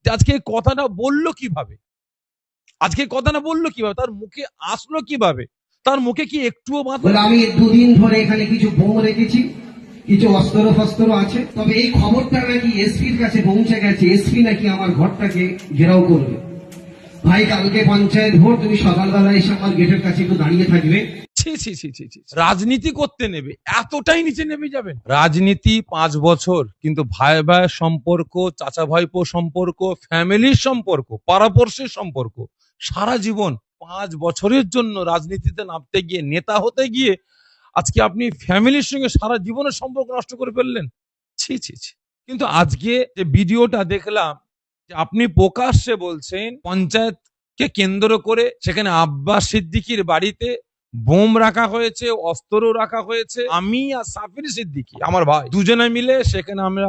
যে আজকে এই কথাটা বললো কিভাবে, আজকে এই কথাটা বললো কিভাবে, তার মুখে আসলো কিভাবে, তার মুখে কি একটুও বাঁধলো? আমি দুদিন ধরে এখানে কিছু বোম রেখেছি, কিছু অস্ত্র ফস্ত্র আছে। তবে এই খবরটা নাকি এসপির কাছে পৌঁছে গেছে, এসপি নাকি আমার ঘরটাকে ঘেরাও করবে। ভাই কালকে পঞ্চায়েত ভোট, তুমি সকালবেলা এসে আমার গেটের কাছে একটু দাঁড়িয়ে থাকবে। ছি ছি ছি ছি ছি, রাজনীতি করতে নেবে এতটাই নিচে নেমে যাবেন? রাজনীতি 5 বছর, কিন্তু ভাই ভাই সম্পর্ক, চাচা ভাইপো সম্পর্ক, ফ্যামিলির সম্পর্ক, পাড়াপড়শের সম্পর্ক, সারা জীবন 5 বছরের জন্য রাজনীতিতে নামতে গিয়ে, নেতা হতে গিয়ে আজকে আপনি ফ্যামিলির সঙ্গে সারা জীবনের সম্পর্ক নষ্ট করে ফেললেন। ছি ছি ছি। কিন্তু আজকে যে ভিডিওটা দেখলাম, যে আপনি প্রকাশ্যে বলছেন পঞ্চায়েতকে কেন্দ্র করে সেখানে আব্বাস সিদ্দিকীর বাড়িতে বোম রাখা হয়েছে, অস্ত্র রাখা হয়েছে। আমি আর সাফির সিদ্দিকী, আমার ভাই, দুজনে মিলে সেখানে আমরা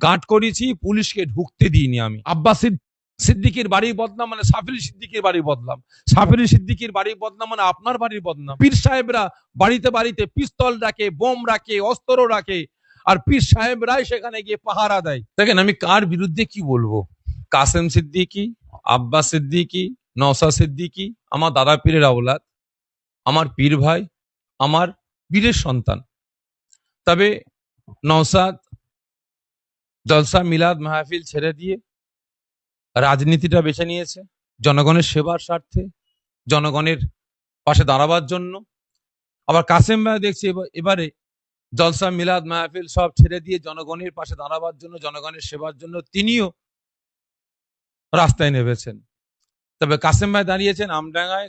গার্ড করেছি, পুলিশকে ঢুকতে দিইনি। আমি আব্বাস সিদ্দিকীর বাড়ির বদনাম মানে সাফির সিদ্দিকীর বাড়ির বদনাম, সাফির সিদ্দিকীর বাড়ির বদনাম মানে আপনার বাড়ির বদনাম। পীর সাহেবরা বাড়িতে বাড়িতে পিস্তল রাখে, বোম রাখে, অস্ত্র রাখে, আর পীর সাহেবরাই সেখানে গিয়ে পাহারা দেয়। দেখেন, আমি কার বিরুদ্ধে কি বলবো? কাসেম সিদ্দিকী, আব্বাস সিদ্দিকী, নওশাদ সিদ্দিকী আমার দাদা পীরের আওলাদ, আমার পীর ভাই, আমার পীরের সন্তান। তবে নওশাদ জলসা মিলাদ মাহফিল ছেড়ে দিয়ে রাজনীতিটা বেছে নিয়েছে জনগণের সেবার স্বার্থে, জনগণের পাশে দাঁড়াবার জন্য। আবার কাসেম ভাই দেখছি এবারে জলসা মিলাদ মাহফিল সব ছেড়ে দিয়ে জনগণের পাশে দাঁড়াবার জন্য, জনগণের সেবার জন্য তিনিও রাস্তায় নেমেছেন। তবে কাসেম ভাই দাঁড়িয়েছেন আমডাঙ্গায়,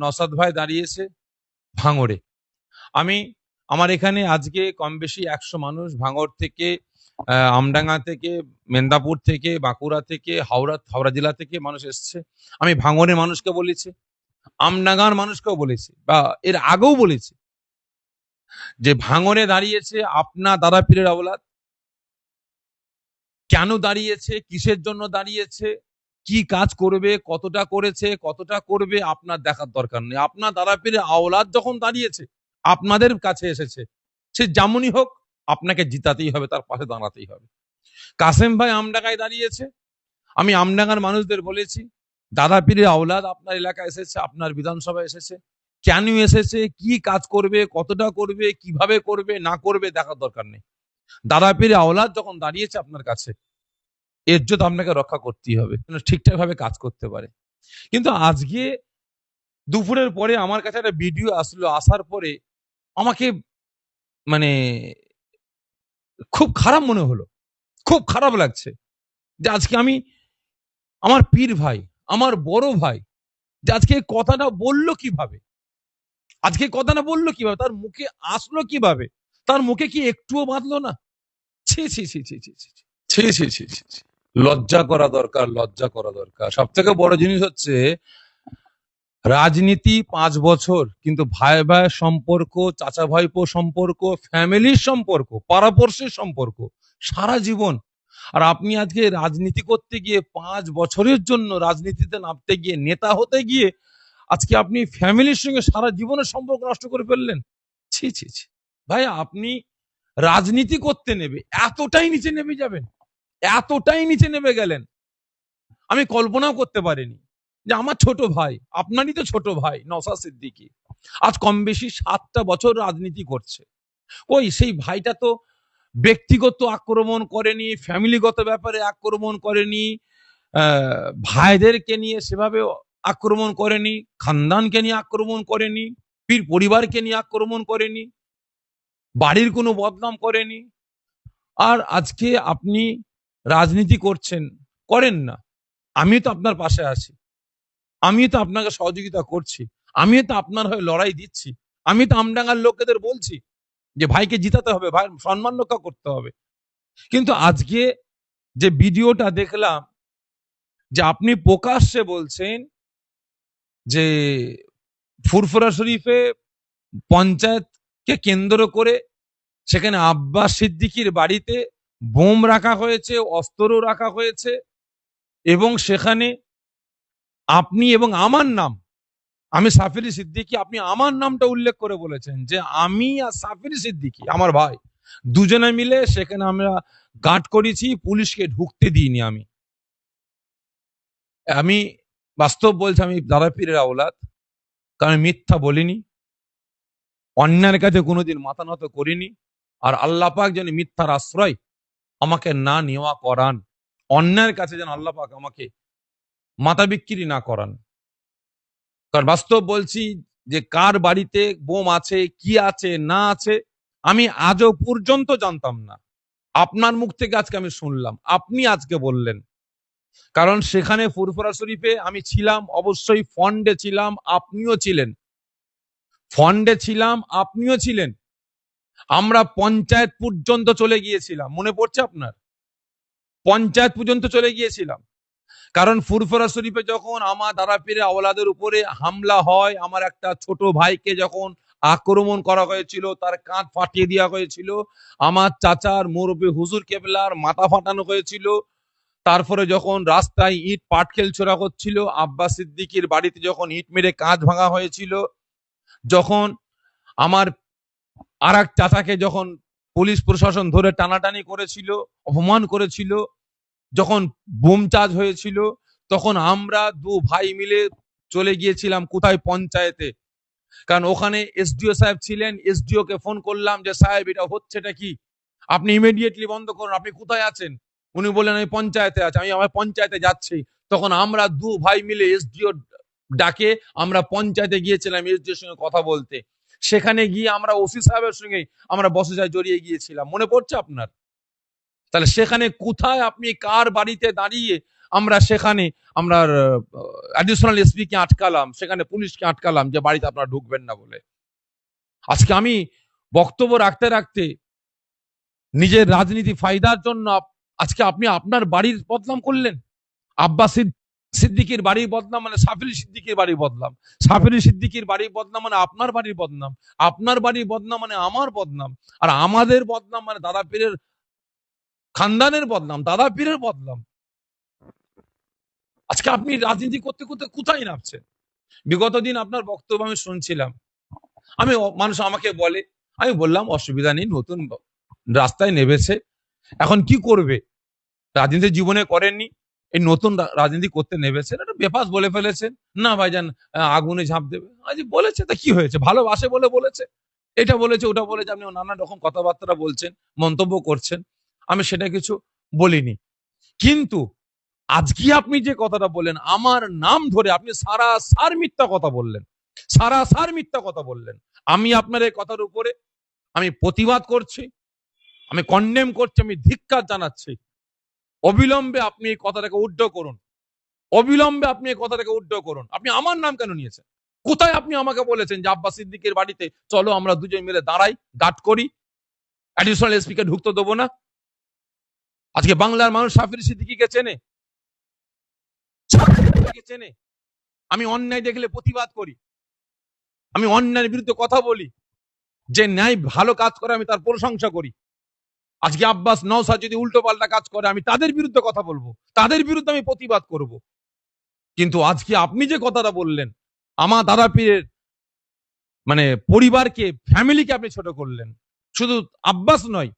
নওশাদ ভাই দাঁড়িয়েছে ভাঙড়ে। আমি আমার এখানে আজকে কম বেশি 100 মানুষ ভাঙড় থেকে, আমডাঙ্গা থেকে, মেদিনীপুর থেকে, বাঁকুড়া থেকে, হাওড়া জেলা থেকে মানুষ এসছে। আমি ভাঙড়ের মানুষকে বলেছি, আমডাঙ্গার মানুষকেও বলেছি, বা এর আগেও বলেছি, যে ভাঙড়ে দাঁড়িয়েছে আপনার দাদা পীরের আওলাদ। কেন দাঁড়িয়েছে, কিসের জন্য দাঁড়িয়েছে, কি কাজ করবে, কতটা করেছে, কতটা করবে, আপনার দেখার দরকার নেই। আপনার দাদা পীরের আওলাদ যখন দাঁড়িয়েছে, আপনাদের কাছে এসেছে, সে যেমনই হোক আপনাকে জিতাতেই হবে, তার পাশে দাঁড়াতেই হবে। কাসেম ভাই আমডাঙ্গায় দাঁড়িয়েছে। আমি আমডাঙ্গার মানুষদের বলেছি, দাদা পীরের আওলাদ আপনার এলাকায় এসেছে, আপনার বিধানসভায় এসেছে, কেন এসেছে, কি কাজ করবে, কতটা করবে, কিভাবে করবে, না করবে দেখার দরকার নেই। দাদা পীরের আওলাদ যখন দাঁড়িয়েছে আপনার কাছে, এর জন্য আপনাকে রক্ষা করতেই হবে, ঠিকঠাক ভাবে কাজ করতে পারে। কিন্তু আজকে দুপুরের পরে আমার কাছে একটা ভিডিও আসলো, আসার পরে আমাকে মানে খুব খারাপ মনে হলো, খুব খারাপ লাগছে, যে আজকে আমি, আমার পীর ভাই, আমার বড় ভাই, যে আজকে এই কথাটা বললো কিভাবে, আজকে এই কথাটা বললো কিভাবে, তার মুখে আসলো কিভাবে, তার মুখে কি একটুও বাঁধলো না? ছি ছি ছি ছি ছি ছি ছি ছি ছি ছি ছি। লজ্জা করা দরকার, লজ্জা করা দরকার। সব থেকে বড় জিনিস হচ্ছে, রাজনীতি 5 বছর, কিন্তু ভাই ভাই সম্পর্ক, চাচা ভাইপো সম্পর্ক, ফ্যামিলির সম্পর্ক, পাড়াপড়শের সম্পর্ক, সারা জীবন। আর আপনি আজকে রাজনীতি করতে গিয়ে 5 বছরের জন্য রাজনীতিতে নামতে গিয়ে, নেতা হতে গিয়ে আজকে আপনি ফ্যামিলির সঙ্গে সারা জীবনের সম্পর্ক নষ্ট করে ফেললেন। ছি ছি ছি। ভাই, আপনি রাজনীতি করতে নেবে এতটাই নিচে নেমে যাবেন, এতটাই নিচে নেমে গেলেন, আমি কল্পনাও করতে পারিনি। যে আমার ছোট ভাই, আপনারই তো ছোট ভাই নওশাদ সিদ্দিকী, আজ কম বেশি 7টা বছর রাজনীতি করছে। ওই সেই ভাইটা তো ব্যক্তিগত আক্রমণ করেনি, ফ্যামিলিগত ব্যাপারে আক্রমণ করেনি, ভাইদেরকে নিয়ে সেভাবে আক্রমণ করেনি, খানদানকে নিয়ে আক্রমণ করেনি, পীর পরিবারকে নিয়ে আক্রমণ করেনি, বাড়ির কোনো বদনাম করেনি। আর আজকে আপনি রাজনীতি করছেন, করেন না, আমি তো আপনার পাশে আছি, আমি তো আপনাকে সহযোগিতা করছি, আমি তো আপনার হয়ে লড়াই দিচ্ছি, আমি তো আমডাঙ্গার লোকেদের বলছি যে ভাইকে জিতাতে হবে, ভাই সম্মান রক্ষা করতে হবে। কিন্তু আজকে যে ভিডিওটা দেখলাম, যে আপনি প্রকাশ্যে বলছেন যে ফুরফুরা শরীফে পঞ্চায়েতকে কেন্দ্র করে সেখানে আব্বাস সিদ্দিকীর বাড়িতে বোম রাখা হয়েছে, অস্ত্র রাখা হয়েছে, এবং সেখানে আপনি এবং আমার নাম, আমি সাফির সিদ্দিকী, আপনি আমার নামটা উল্লেখ করে বলেছেন যে আমি আর সাফির সিদ্দিকী, আমার ভাই, দুজনে মিলে সেখানে আমরা গার্ড করেছি, পুলিশকে ঢুকতে দিইনি। আমি আমি বাস্তব বলছি, আমি দাদা পীরের আওলাদ, কারণ আমি মিথ্যা বলিনি, অন্যায়ের কাছে কোনোদিন মাথা নত করিনি। আর আল্লাহ পাক যেন মিথ্যার আশ্রয় আমাকে না নেওয়া করান, অন্যায়ের কাছে যেন আল্লাহ পাক আমাকে মাথা বিক্রি না করান। কারণ বাস্তব বলছি যে কার বাড়িতে বোম আছে, কি আছে না আছে, আমি আজও পর্যন্ত জানতাম না। আপনার মুখ থেকে আজকে আমি শুনলাম, আপনি আজকে বললেন। কারণ সেখানে ফুরফুরা শরীফে আমি ছিলাম, অবশ্যই ফন্ডে ছিলাম, আপনিও ছিলেন, ফন্ডে ছিলাম, আপনিও ছিলেন। আমরা পঞ্চায়েত পর্যন্ত চলে গিয়েছিলাম, মনে পড়ছে আপনার? পঞ্চায়েত পর্যন্ত চলে গিয়েছিলাম। কারণ ফুরফুরা শরীফে যখন আমার দাদা পীরের আওলাদের উপরে হামলা হয়, আমার একটা ছোট ভাইকে যখন আক্রমণ করা হয়েছিল, তার কাঁধ ফাটিয়ে দেওয়া হয়েছিল, আমার চাচার মুরব্বী হুজুর কেবলার মাথা ফাটানো হয়েছিল, তারপরে যখন রাস্তায় ইট পাটকেল ছোড়া হচ্ছিল, আব্বাস সিদ্দিকীর বাড়িতে যখন ইট মেরে কাঁচ ভাঙা হয়েছিল, যখন আমার আর এক চাচাকে যখন পুলিশ প্রশাসন ধরে টানাটানি করেছিল, অপমান করেছিল, যখন বোম চার্জ হয়েছিল, তখন আমরা দু ভাই মিলে চলে গিয়েছিলাম কোথায়? পঞ্চায়েতে। কারণ ওখানে এসডিও সাহেব ছিলেন, এসডিও কে ফোন করলাম যে সাহেব এটা হচ্ছেটা কি, আপনি ইমিডিয়েটলি বন্ধ করুন, আপনি কোথায় আছেন? উনি বললেন আমি পঞ্চায়েতে আছি। আমি আমার পঞ্চায়েতে যাচ্ছি। তখন আমরা দু ভাই মিলে এসডিও ডাকে আমরা পঞ্চায়েতে গিয়েছিলাম এসডিওর সঙ্গে কথা বলতে। সেখানে গিয়ে আমরা ওসি সাহেবের সঙ্গে আমরা বসে জড়িয়ে গিয়েছিলাম, মনে পড়ছে আপনার? তাহলে সেখানে কোথায় আপনি কার বাড়িতে দাঁড়িয়ে আমরা সেখানে আমরা অ্যাডিশনাল এসপি কে আটকালাম, সেখানে পুলিশকে আটকালাম যে বাড়িতে আপনারা ঢুকবেন না বলে। আজকে আমি বক্তব্য রাখতে রাখতে নিজের রাজনীতি ফায়দার জন্য আজকে আপনি আপনার বাড়ির বদনাম করলেন। আব্বাস সিদ্দিকীর বাড়ির বদনাম মানে সাফিরি সিদ্দিকীর বাড়ির বদনাম, সাফিরি সিদ্দিকীর বাড়ির বদনাম মানে আপনার বাড়ির বদনাম, আপনার বাড়ির বদনাম মানে আমার বদনাম, আর আমাদের বদনাম মানে দাদা পীরের খানদানের বদনাম, দাদা পীরের বদনাম। আজকে আপনি রাজনীতি করতে করতে কোথায় নামছেন? বিগত দিন আপনার বক্তব্য আমি শুনছিলাম, আমি মানুষ আমাকে বলে, আমি বললাম অসুবিধা নেই, নতুন রাস্তায় নেমেছে, এখন কি করবে? রাজনীতি জীবনে করেননি, এই নতুন রাজনীতি করতে নেমেছেন, এটা বেফাস বলে ফেলেছেন। না ভাইজান, আগুনে ঝাঁপ দেবে, আজ বলেছে তা কি হয়েছে, ভালোবাসে বলে বলেছে, এটা বলেছে ওটা বলেছে, আপনি নানা রকম কথাবার্তা বলছেন, মন্তব্য করছেন, আমি সেটা কিছু বলিনি। কিন্তু আজকে আপনি যে কথাটা বললেন, আমার নাম ধরে আপনি সারাসার মিথ্যা কথা বললেন, সারাসার মিথ্যা কথা বললেন। আমি আপনার এই কথার উপরে আমি প্রতিবাদ করছি, আমি কন্ডেম করছি, আমি ধিক্কার জানাচ্ছি। অবিলম্বে আপনি এই কথাটাকে উদ্ধ করুন, অবিলম্বে আপনি এই কথাটাকে উদ্ধ করুন। আপনি আমার নাম কেন নিয়েছেন? কোথায় আপনি আমাকে বলেছেন যে আব্বাস সিদ্দিকের বাড়িতে চলো আমরা দুজন মিলে দাঁড়াই, গার্ড করি, অ্যাডিশনাল এসপি কে ঢুকতে দেবো না? আজকে বাংলার মানুষ সাফির সিদ্দিকীকে চেনে, চেনে। আমি অন্যায় দেখলে প্রতিবাদ করি, আমি অন্যায়ের বিরুদ্ধে কথা বলি, যে ন্যায় ভালো কাজ করে আমি তার প্রশংসা করি। আজকে আব্বাস নওশাদ যদি উল্টো পাল্টা কাজ করে আমি তাদের বিরুদ্ধে কথা বলবো, তাদের বিরুদ্ধে আমি প্রতিবাদ করব। কিন্তু আজকে আপনি যে কথাটা বললেন, আমার দাদা পীরের মানে পরিবারকে, ফ্যামিলিকে আপনি ছোট করলেন, শুধু আব্বাস নয়,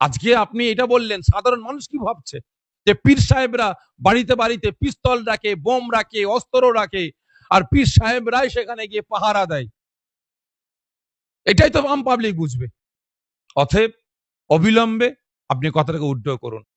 আজকে আপনি এটা বললেন, সাধারণ মানুষ কি ভাবছে যে পীর সাহেবরা বাড়িতে বাড়িতে পিস্তল রাখে, বোম রাখে, অস্ত্র রাখে, আর পীর সাহেবরাই সেখানে গিয়ে পাহারা দেয়। এটাই তো আম পাবলিক বুঝবে। অতএব অবিলম্বে আপনি কথাটাকে উদ্ধ করুন।